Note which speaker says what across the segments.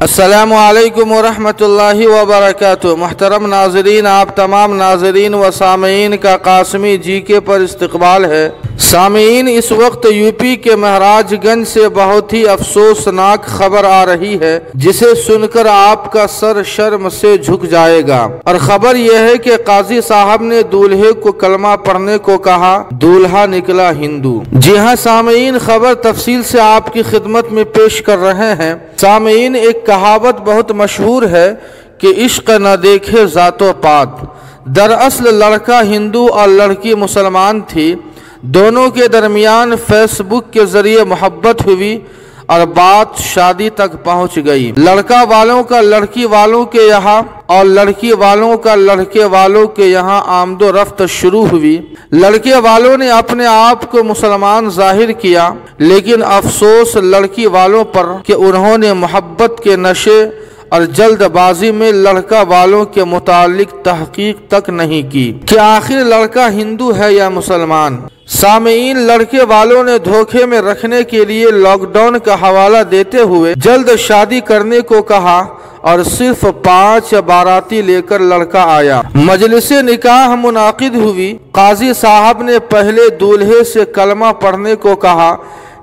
Speaker 1: السلام علیکم ورحمۃ اللہ وبرکاتہ۔ محترم ناظرین، آپ تمام ناظرین و سامعین کا قاسمی جی کے پر استقبال ہے۔ سامعین، اس وقت یو پی کے مہاراج گنج سے بہت ہی افسوسناک خبر آ رہی ہے جسے سن کر آپ کا سر شرم سے جھک جائے گا، اور خبر یہ ہے کہ قاضی صاحب نے دولہے کو کلمہ پڑھنے کو کہا، دولہا نکلا ہندو۔ جی ہاں سامعین، خبر تفصیل سے آپ کی خدمت میں پیش کر رہے ہیں۔ سامعین، ایک کہاوت بہت مشہور ہے کہ عشق نہ دیکھے ذات و پات۔ دراصل لڑکا ہندو اور لڑکی مسلمان تھی، دونوں کے درمیان فیس بک کے ذریعے محبت ہوئی اور بات شادی تک پہنچ گئی۔ لڑکا والوں کا لڑکی والوں کے یہاں اور لڑکی والوں کا لڑکے والوں کے یہاں آمد و رفت شروع ہوئی۔ لڑکے والوں نے اپنے آپ کو مسلمان ظاہر کیا، لیکن افسوس لڑکی والوں پر کہ انہوں نے محبت کے نشے اور جلد بازی میں لڑکا والوں کے متعلق تحقیق تک نہیں کی کہ آخر لڑکا ہندو ہے یا مسلمان۔ سامعین، لڑکے والوں نے دھوکے میں رکھنے کے لیے لاک ڈاؤن کا حوالہ دیتے ہوئے جلد شادی کرنے کو کہا اور صرف 5 باراتی لے کر لڑکا آیا۔ مجلس نکاح منعقد ہوئی۔ قاضی صاحب نے پہلے دولہے سے کلمہ پڑھنے کو کہا،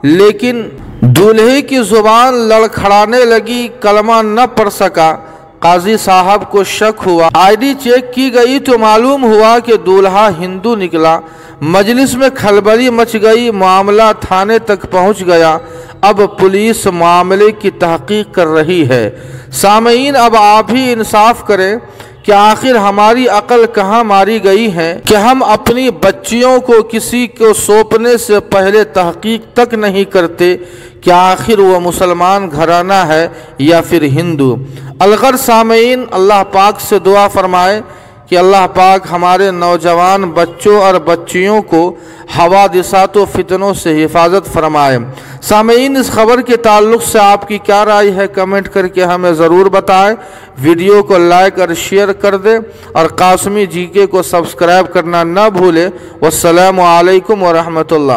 Speaker 1: لیکن دولہے کی زبان لڑکھڑانے لگی، کلمہ نہ پڑھ سکا۔ قاضی صاحب کو شک ہوا، آئی ڈی چیک کی گئی تو معلوم ہوا کہ دولہا ہندو نکلا۔ مجلس میں کھلبلی مچ گئی، معاملہ تھانے تک پہنچ گیا۔ اب پولیس معاملے کی تحقیق کر رہی ہے۔ سامعین، اب آپ ہی انصاف کریں کہ آخر ہماری عقل کہاں ماری گئی ہے کہ ہم اپنی بچیوں کو کسی کو سونپنے سے پہلے تحقیق تک نہیں کرتے کہ آخر وہ مسلمان گھرانہ ہے یا پھر ہندو۔ الغرض سامعین، اللہ پاک سے دعا فرمائے کہ اللہ پاک ہمارے نوجوان بچوں اور بچیوں کو حوادثات و فتنوں سے حفاظت فرمائے۔ سامعین، اس خبر کے تعلق سے آپ کی کیا رائے ہے کمنٹ کر کے ہمیں ضرور بتائیں۔ ویڈیو کو لائک اور شیئر کر دیں اور قاسمی جی کے کو سبسکرائب کرنا نہ بھولیں۔ والسلام علیکم ورحمۃ اللہ۔